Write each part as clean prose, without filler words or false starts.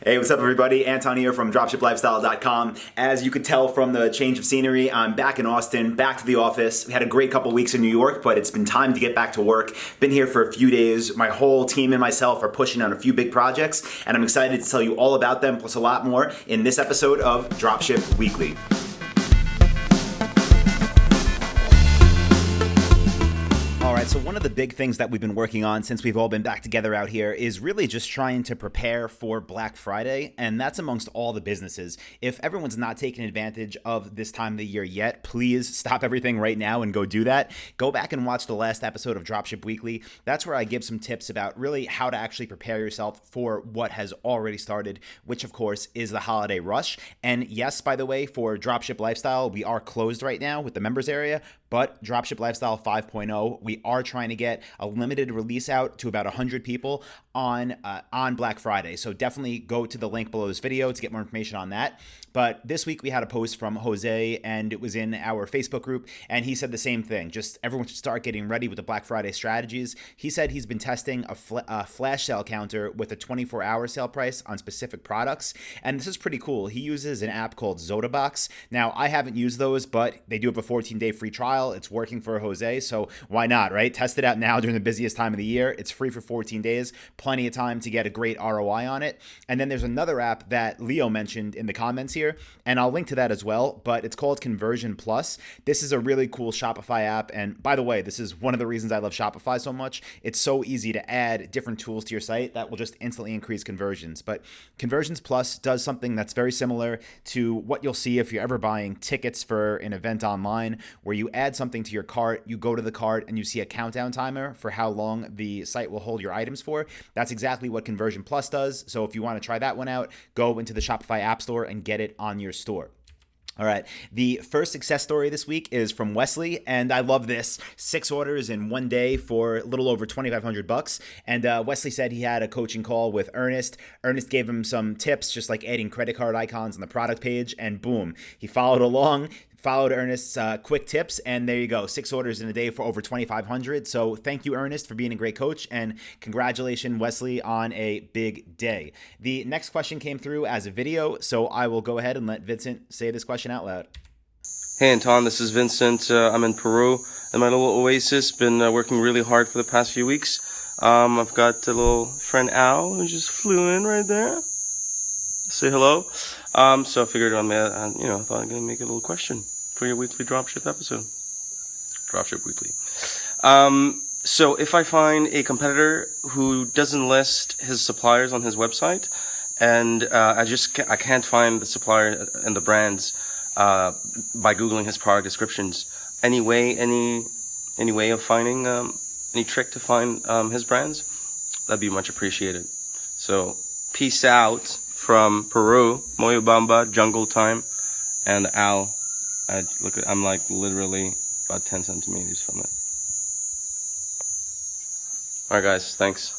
Hey, what's up, everybody? Anton here from dropshiplifestyle.com. As you could tell from the change of scenery, I'm back in Austin, back to the office. We had a great couple weeks in New York, but it's been time to get back to work. Been here for a few days. My whole team and myself are pushing on a few big projects, and I'm excited to tell you all about them, plus a lot more, in this episode of Dropship Weekly. So one of the big things that we've been working on since we've all been back together out here is really just trying to prepare for Black Friday, and that's amongst all the businesses. If everyone's not taking advantage of this time of the year yet, please stop everything right now and go do that. Go back and watch the last episode of Dropship Weekly. That's where I give some tips about really how to actually prepare yourself for what has already started, which of course is the holiday rush. And yes, by the way, for Dropship Lifestyle, we are closed right now with the members area, but Dropship Lifestyle 5.0, we are trying to get a limited release out to about 100 people on Black Friday. So definitely go to the link below this video to get more information on that. But this week we had a post from Jose, and it was in our Facebook group, and he said the same thing. Just everyone should start getting ready with the Black Friday strategies. He said he's been testing a flash sale counter with a 24-hour sale price on specific products, and this is pretty cool. He uses an app called Zodabox. Now, I haven't used those, but they do have a 14-day free trial. It's working for Jose, so why not, right? Test it out now during the busiest time of the year. It's free for 14 days. Plenty of time to get a great ROI on it. And then there's another app that Leo mentioned in the comments here, and I'll link to that as well, but it's called Conversion Plus. This is a really cool Shopify app, and by the way, this is one of the reasons I love Shopify so much. It's so easy to add different tools to your site that will just instantly increase conversions. But Conversions Plus does something that's very similar to what you'll see if you're ever buying tickets for an event online, where you add something to your cart, you go to the cart, and you see a countdown timer for how long the site will hold your items for. That's exactly what Conversion Plus does. So if you want to try that one out, go into the Shopify App Store and get it on your store. All right, the first success story this week is from Wesley, and I love this. 6 orders in one day for a little over $2,500. And Wesley said he had a coaching call with Ernest. Ernest gave him some tips, just like adding credit card icons on the product page, and boom, he followed along. Followed Ernest's quick tips, and there you go, 6 orders in a day for over $2,500. So thank you, Ernest, for being a great coach, and congratulations, Wesley, on a big day. The next question came through as a video, so I will go ahead and let Vincent say this question out loud. Hey, Anton, this is Vincent. I'm in Peru, in my little oasis. Been working really hard for the past few weeks. I've got a little friend Al, who just flew in right there. Say hello. So I figured I thought I'm gonna make a little question for your weekly dropship episode. Dropship Weekly. So if I find a competitor who doesn't list his suppliers on his website, and I can't find the supplier and the brands by googling his product descriptions, any way of finding any trick to find his brands, that'd be much appreciated. So peace out from Peru, Moyobamba, Jungle Time, and Al. I'm like literally about 10 centimeters from it. All right, guys, thanks.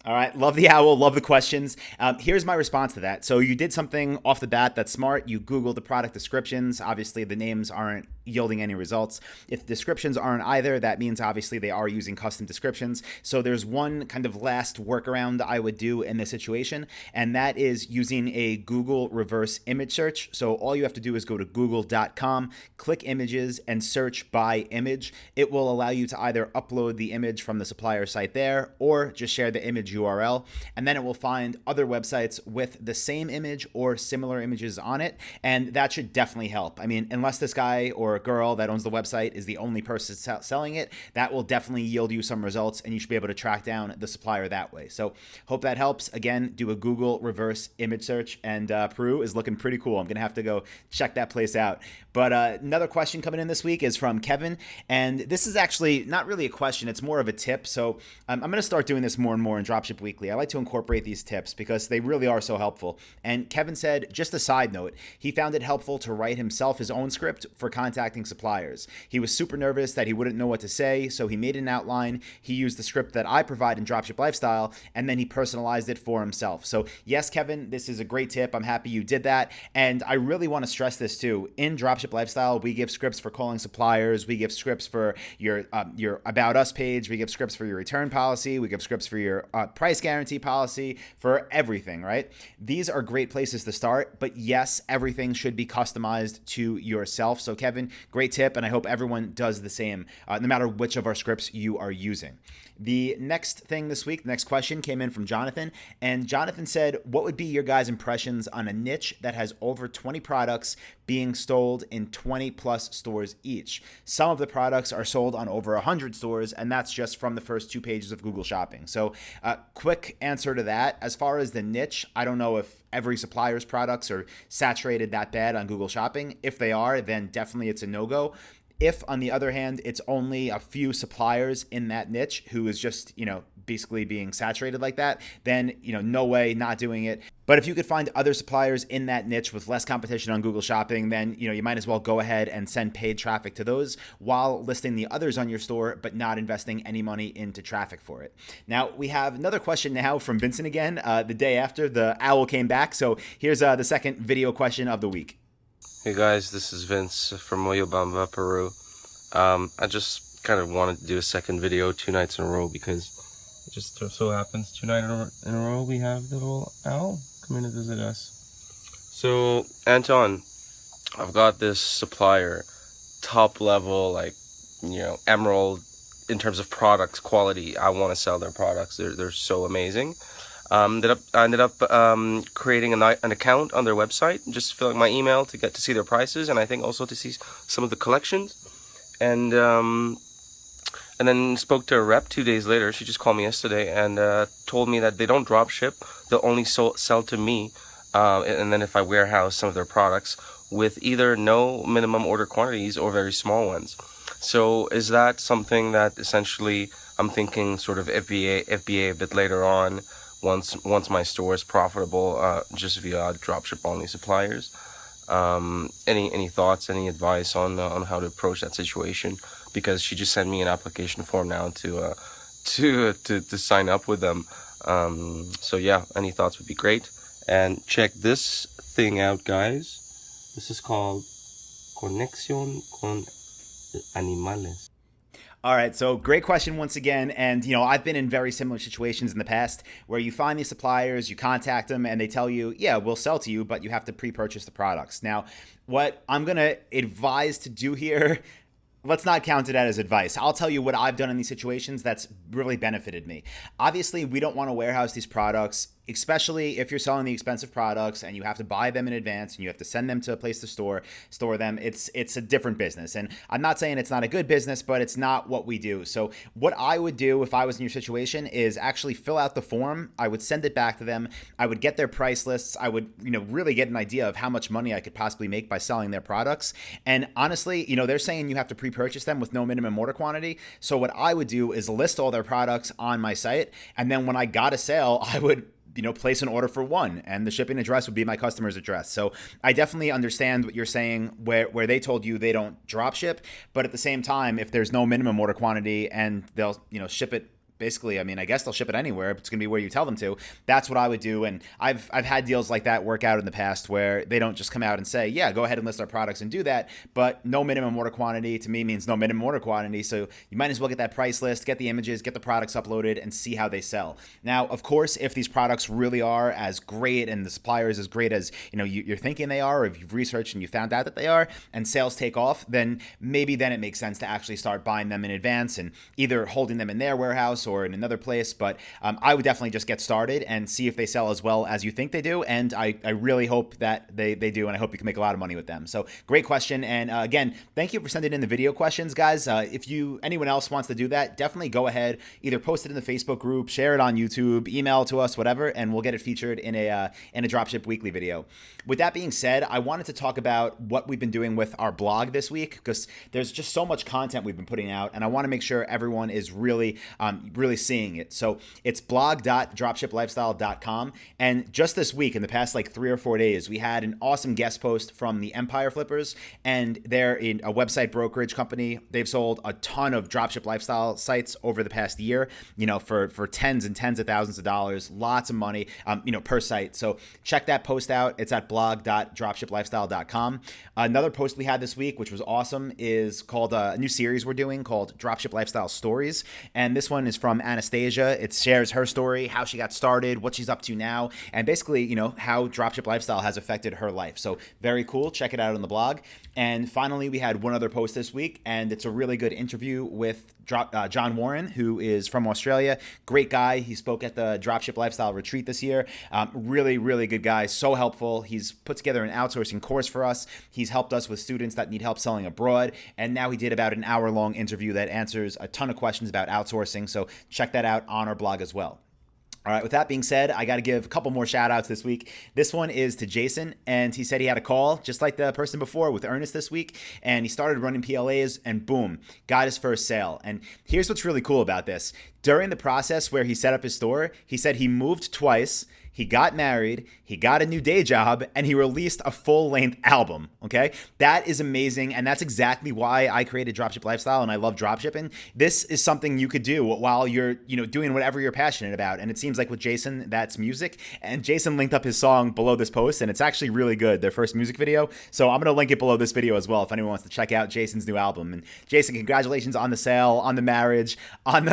All right. Love the owl. Love the questions. Here's my response to that. So you did something off the bat that's smart. You Googled the product descriptions. Obviously, the names aren't yielding any results. If descriptions aren't either, that means obviously they are using custom descriptions. So there's one kind of last workaround I would do in this situation, and that is using a Google reverse image search. So all you have to do is go to google.com, click images, and search by image. It will allow you to either upload the image from the supplier site there, or just share the image URL, and then it will find other websites with the same image or similar images on it, and that should definitely help. I mean, unless this guy or girl that owns the website is the only person selling it, that will definitely yield you some results, and you should be able to track down the supplier that way. So hope that helps. Again, do a Google reverse image search, and Peru is looking pretty cool. I'm gonna have to go check that place out. But another question coming in this week is from Kevin, and this is actually not really a question, it's more of a tip. So I'm gonna start doing this more and more in Dropship Weekly. I like to incorporate these tips because they really are so helpful. And Kevin said, just a side note, he found it helpful to write himself his own script for contacting contacting suppliers. He was super nervous that he wouldn't know what to say, so he made an outline. He used the script that I provide in Dropship Lifestyle, and then he personalized it for himself. So yes, Kevin, this is a great tip. I'm happy you did that. And I really want to stress this too. In Dropship Lifestyle, we give scripts for calling suppliers. We give scripts for your About Us page. We give scripts for your return policy. We give scripts for your price guarantee policy, for everything, right? These are great places to start, but yes, everything should be customized to yourself. So Kevin, great tip, and I hope everyone does the same, no matter which of our scripts you are using. The next thing this week, the next question came in from Jonathan, and Jonathan said, what would be your guys' impressions on a niche that has over 20 products being sold in 20 plus stores each? Some of the products are sold on over 100 stores, and that's just from the first 2 pages of Google Shopping. So quick answer to that. As far as the niche, I don't know if every supplier's products are saturated that bad on Google Shopping. If they are, then definitely it's a no-go. If, on the other hand, it's only a few suppliers in that niche who is just, basically being saturated like that, then, no way, not doing it. But if you could find other suppliers in that niche with less competition on Google Shopping, then, you might as well go ahead and send paid traffic to those while listing the others on your store, but not investing any money into traffic for it. Now, we have another question now from Vincent again, the day after the owl came back. So here's the second video question of the week. Hey guys, this is Vince from Moyobamba, Peru. I just kind of wanted to do a second video 2 nights in a row because it just so happens 2 nights in a row we have the little owl come in to visit us. So, Anton, I've got this supplier, top level, emerald in terms of products, quality. I want to sell their products. They're so amazing. I ended up creating an account on their website, just filling my email to get to see their prices, and I think also to see some of the collections. And then spoke to a rep 2 days later. She just called me yesterday and told me that they don't drop ship. They'll only sell to me, and then if I warehouse some of their products with either no minimum order quantities or very small ones. So is that something that essentially I'm thinking sort of FBA a bit later on? Once my store is profitable, just via dropship only suppliers. Any thoughts, any advice on how to approach that situation? Because she just sent me an application form now to sign up with them. So yeah, any thoughts would be great. And check this thing out, guys. This is called Conexión con Animales. All right, so great question once again. And, I've been in very similar situations in the past where you find these suppliers, you contact them, and they tell you, yeah, we'll sell to you, but you have to pre-purchase the products. Now, what I'm going to advise to do here, let's not count it as advice. I'll tell you what I've done in these situations that's really benefited me. Obviously, we don't want to warehouse these products, especially if you're selling the expensive products and you have to buy them in advance and you have to send them to a place to store them. It's a different business. And I'm not saying it's not a good business, but it's not what we do. So what I would do if I was in your situation is actually fill out the form. I would send it back to them. I would get their price lists. I would, really get an idea of how much money I could possibly make by selling their products. And honestly, they're saying you have to pre-purchase them with no minimum order quantity. So what I would do is list all their products on my site. And then when I got a sale, I would place an order for one, and the shipping address would be my customer's address. So I definitely understand what you're saying where they told you they don't drop ship, but at the same time, if there's no minimum order quantity and they'll, ship it basically, I guess they'll ship it anywhere, but it's going to be where you tell them to. That's what I would do. And I've had deals like that work out in the past where they don't just come out and say, yeah, go ahead and list our products and do that. But no minimum order quantity to me means no minimum order quantity. So you might as well get that price list, get the images, get the products uploaded, and see how they sell. Now, of course, if these products really are as great and the supplier is as great as you're thinking they are, or if you've researched and you found out that they are, and sales take off, then maybe then it makes sense to actually start buying them in advance and either holding them in their warehouse or in another place. But I would definitely just get started and see if they sell as well as you think they do. And I really hope that they do. And I hope you can make a lot of money with them. So great question. And again, thank you for sending in the video questions, guys. If anyone else wants to do that, definitely go ahead, either post it in the Facebook group, share it on YouTube, email to us, whatever, and we'll get it featured in a Dropship Weekly video. With that being said, I wanted to talk about what we've been doing with our blog this week, because there's just so much content we've been putting out, and I want to make sure everyone is really really seeing it. So it's blog.dropshiplifestyle.com. And just this week, in the past like 3 or 4 days, we had an awesome guest post from the Empire Flippers, and they're in a website brokerage company. They've sold a ton of dropship lifestyle sites over the past year, for tens and tens of thousands of dollars, lots of money, per site. So check that post out. It's at blog.dropshiplifestyle.com. Another post we had this week, which was awesome, is called a new series we're doing called Dropship Lifestyle Stories. And this one is from Anastasia. It shares her story, how she got started, what she's up to now, and basically, how Dropship Lifestyle has affected her life. So very cool. Check it out on the blog. And finally, we had one other post this week, and it's a really good interview with John Warren, who is from Australia. Great guy. He spoke at the Dropship Lifestyle Retreat this year. Really, really good guy. So helpful. He's put together an outsourcing course for us. He's helped us with students that need help selling abroad. And now he did about an hour-long interview that answers a ton of questions about outsourcing. So check that out on our blog as well. All right, with that being said, I got to give a couple more shout outs this week. This one is to Jason, and he said he had a call, just like the person before, with Ernest this week, and he started running PLAs, and boom, got his first sale. And here's what's really cool about this. During the process where he set up his store, he said he moved twice, he got married, he got a new day job, and he released a full-length album, okay? That is amazing, and that's exactly why I created Dropship Lifestyle, and I love dropshipping. This is something you could do while you're, doing whatever you're passionate about, and it seems like with Jason, that's music, and Jason linked up his song below this post, and it's actually really good, their first music video, so I'm going to link it below this video as well if anyone wants to check out Jason's new album. And Jason, congratulations on the sale, on the marriage, on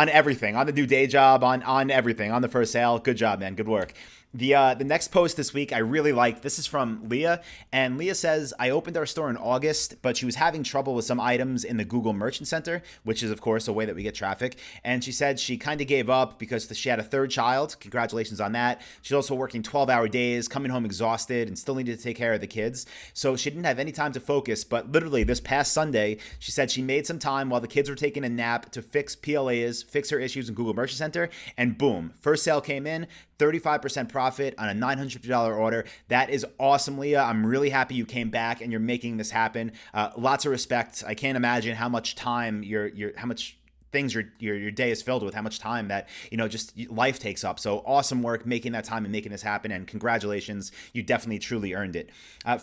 everything, on the new day job, on everything, on the first sale. Good job, man. Good work. The next post this week I really liked. This is from Leah, and Leah says, I opened our store in August, but she was having trouble with some items in the Google Merchant Center, which is, of course, a way that we get traffic. And she said she kind of gave up because she had a third child. Congratulations on that. She's also working 12-hour days, coming home exhausted, and still needed to take care of the kids. So she didn't have any time to focus, but literally this past Sunday, she said she made some time while the kids were taking a nap to fix PLAs, fix her issues in Google Merchant Center, and boom, first sale came in, 35% profit on a $950 order. That is awesome, Leah. I'm really happy you came back and you're making this happen. Lots of respect. I can't imagine how much time how much things your day is filled with, how much time that, just life takes up. So awesome work making that time and making this happen, and congratulations. You definitely, truly earned it.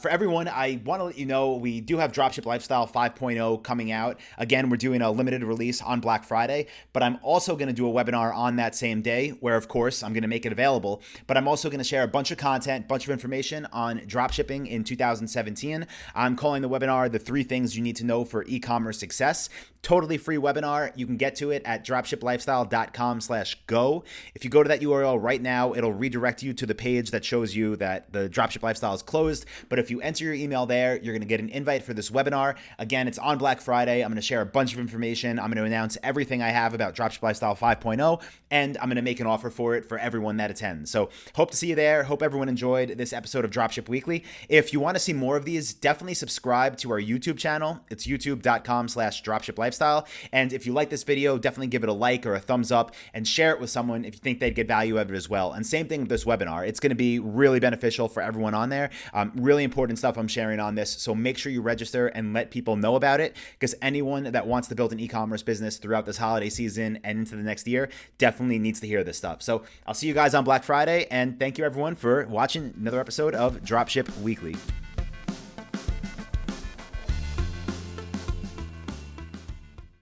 For everyone, I want to let you know we do have Dropship Lifestyle 5.0 coming out. Again, we're doing a limited release on Black Friday, but I'm also going to do a webinar on that same day where, of course, I'm going to make it available, but I'm also going to share a bunch of content, bunch of information on dropshipping in 2017. I'm calling the webinar The 3 Things You Need to Know for E-Commerce Success. Totally free webinar. You can get to it at dropshiplifestyle.com/go. If you go to that URL right now, it'll redirect you to the page that shows you that the Dropship Lifestyle is closed. But if you enter your email there, you're going to get an invite for this webinar. Again, it's on Black Friday. I'm going to share a bunch of information. I'm going to announce everything I have about Dropship Lifestyle 5.0, and I'm going to make an offer for it for everyone that attends. So hope to see you there. Hope everyone enjoyed this episode of Dropship Weekly. If you want to see more of these, definitely subscribe to our YouTube channel. It's youtube.com/dropshiplifestyle. And if you like this video, definitely give it a like or a thumbs up and share it with someone if you think they'd get value out of it as well. And same thing with this webinar. It's going to be really beneficial for everyone on there. Really important stuff I'm sharing on this. So make sure you register and let people know about it, because anyone that wants to build an e-commerce business throughout this holiday season and into the next year definitely needs to hear this stuff. So I'll see you guys on Black Friday, and thank you everyone for watching another episode of Dropship Weekly.